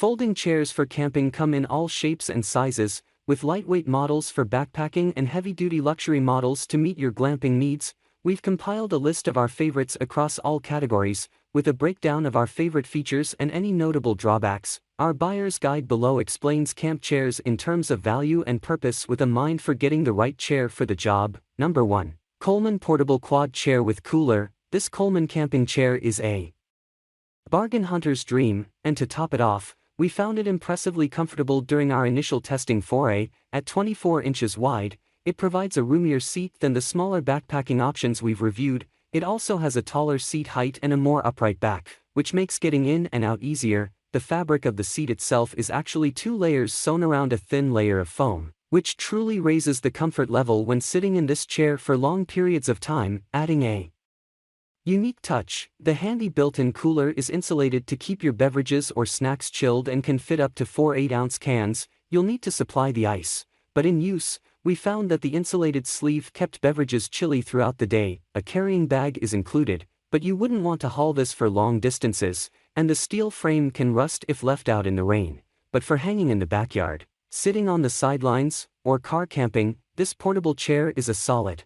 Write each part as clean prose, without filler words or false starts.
Folding chairs for camping come in all shapes and sizes, with lightweight models for backpacking and heavy-duty luxury models to meet your glamping needs. We've compiled a list of our favorites across all categories, with a breakdown of our favorite features and any notable drawbacks. Our buyer's guide below explains camp chairs in terms of value and purpose with a mind for getting the right chair for the job. Number 1. Coleman Portable Quad Chair with Cooler. This Coleman camping chair is a bargain hunter's dream, and to top it off, we found it impressively comfortable during our initial testing foray. At 24 inches wide, it provides a roomier seat than the smaller backpacking options we've reviewed. It also has a taller seat height and a more upright back, which makes getting in and out easier. The fabric of the seat itself is actually 2 layers sewn around a thin layer of foam, which truly raises the comfort level when sitting in this chair for long periods of time, adding a unique touch. The handy built-in cooler is insulated to keep your beverages or snacks chilled and can fit up to 4 8-ounce cans. You'll need to supply the ice, but in use, we found that the insulated sleeve kept beverages chilly throughout the day. A carrying bag is included, but you wouldn't want to haul this for long distances, and the steel frame can rust if left out in the rain. But for hanging in the backyard, sitting on the sidelines, or car camping, this portable chair is a solid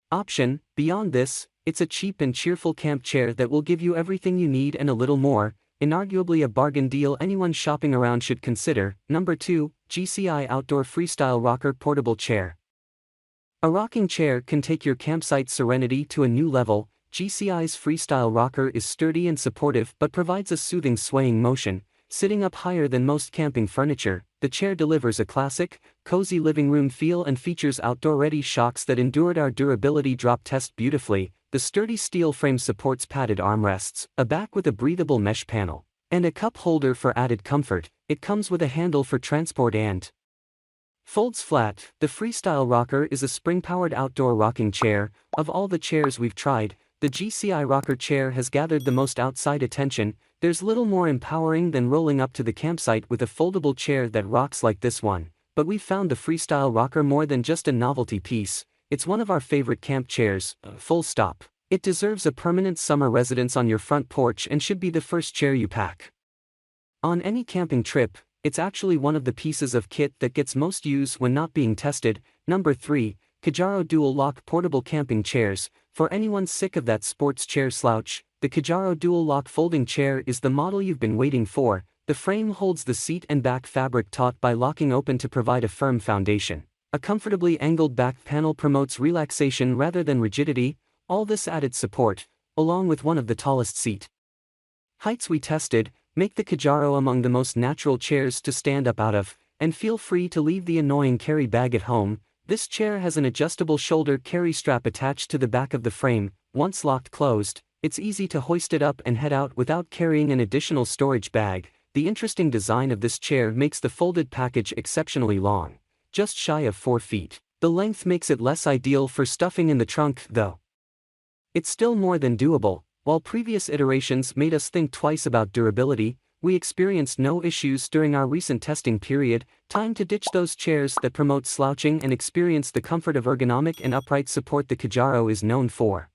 option. Beyond this, it's a cheap and cheerful camp chair that will give you everything you need and a little more. Inarguably a bargain deal anyone shopping around should consider. Number 2, GCI Outdoor Freestyle Rocker Portable Chair. A rocking chair can take your campsite serenity to a new level. GCI's Freestyle Rocker is sturdy and supportive but provides a soothing swaying motion. Sitting up higher than most camping furniture, the chair delivers a classic, cozy living room feel and features outdoor-ready shocks that endured our durability drop test beautifully. The sturdy steel frame supports padded armrests, a back with a breathable mesh panel, and a cup holder for added comfort. It comes with a handle for transport and folds flat. The Freestyle Rocker is a spring-powered outdoor rocking chair. Of all the chairs we've tried, the GCI Rocker chair has gathered the most outside attention. There's little more empowering than rolling up to the campsite with a foldable chair that rocks like this one, but we've found the Freestyle Rocker more than just a novelty piece. It's one of our favorite camp chairs, full stop. It deserves a permanent summer residence on your front porch and should be the first chair you pack on any camping trip. It's actually one of the pieces of kit that gets most use when not being tested. Number 3, Kijaro Dual Lock Portable Camping Chairs. For anyone sick of that sports chair slouch, the Kijaro Dual Lock Folding Chair is the model you've been waiting for. The frame holds the seat and back fabric taut by locking open to provide a firm foundation. A comfortably angled back panel promotes relaxation rather than rigidity. All this added support, along with one of the tallest seat heights we tested, make the Kijaro among the most natural chairs to stand up out of, and feel free to leave the annoying carry bag at home. This chair has an adjustable shoulder carry strap attached to the back of the frame. Once locked closed, it's easy to hoist it up and head out without carrying an additional storage bag. The interesting design of this chair makes the folded package exceptionally long, just shy of 4 feet. The length makes it less ideal for stuffing in the trunk, though it's still more than doable. While previous iterations made us think twice about durability, we experienced no issues during our recent testing period. Time to ditch those chairs that promote slouching and experience the comfort of ergonomic and upright support the Kijaro is known for.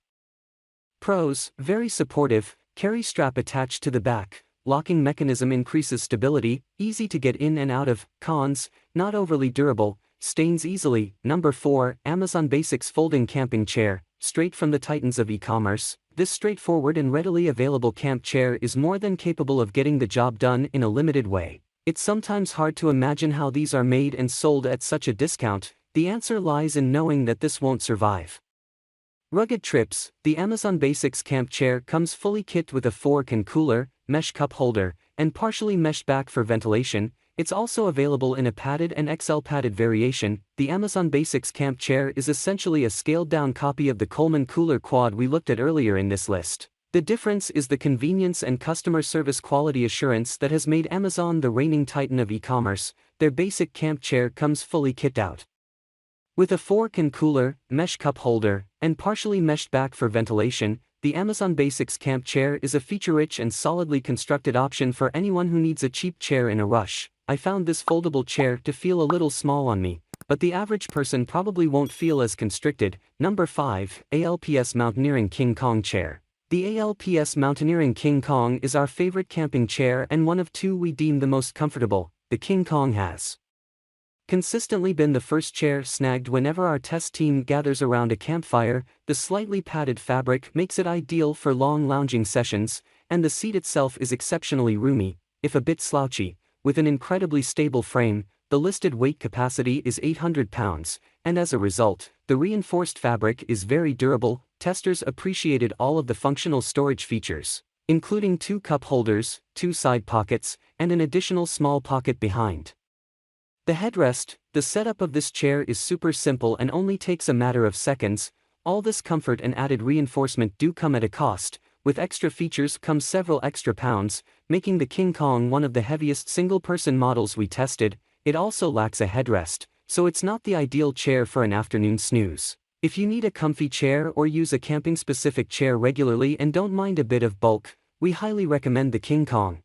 Pros: very supportive, carry strap attached to the back, locking mechanism increases stability, easy to get in and out of. Cons: not overly durable, stains easily. Number 4, Amazon Basics Folding Camping Chair. Straight from the titans of e-commerce, this straightforward and readily available camp chair is more than capable of getting the job done in a limited way. It's sometimes hard to imagine how these are made and sold at such a discount. The answer lies in knowing that this won't survive rugged trips. The Amazon Basics camp chair comes fully kitted with a fork and cooler, mesh cup holder, and partially meshed back for ventilation. It's also available in a padded and XL padded variation. The Amazon Basics camp chair is essentially a scaled-down copy of the Coleman Cooler Quad we looked at earlier in this list. The difference is the convenience and customer service quality assurance that has made Amazon the reigning titan of e-commerce. Their basic camp chair comes fully kitted out with a fork and cooler, mesh cup holder, and partially meshed back for ventilation. The Amazon Basics camp chair is a feature-rich and solidly constructed option for anyone who needs a cheap chair in a rush. I found this foldable chair to feel a little small on me, but the average person probably won't feel as constricted. Number 5, ALPS Mountaineering King Kong Chair. The ALPS Mountaineering King Kong is our favorite camping chair and one of two we deem the most comfortable. The King Kong has consistently been the first chair snagged whenever our test team gathers around a campfire. The slightly padded fabric makes it ideal for long lounging sessions, and the seat itself is exceptionally roomy, if a bit slouchy. With an incredibly stable frame, the listed weight capacity is 800 pounds, and as a result, the reinforced fabric is very durable. Testers appreciated all of the functional storage features, including 2 cup holders, 2 side pockets, and an additional small pocket behind the headrest. The setup of this chair is super simple and only takes a matter of seconds. All this comfort and added reinforcement do come at a cost. With extra features come several extra pounds, making the King Kong one of the heaviest single-person models we tested. It also lacks a headrest, so it's not the ideal chair for an afternoon snooze. If you need a comfy chair or use a camping-specific chair regularly and don't mind a bit of bulk, we highly recommend the King Kong.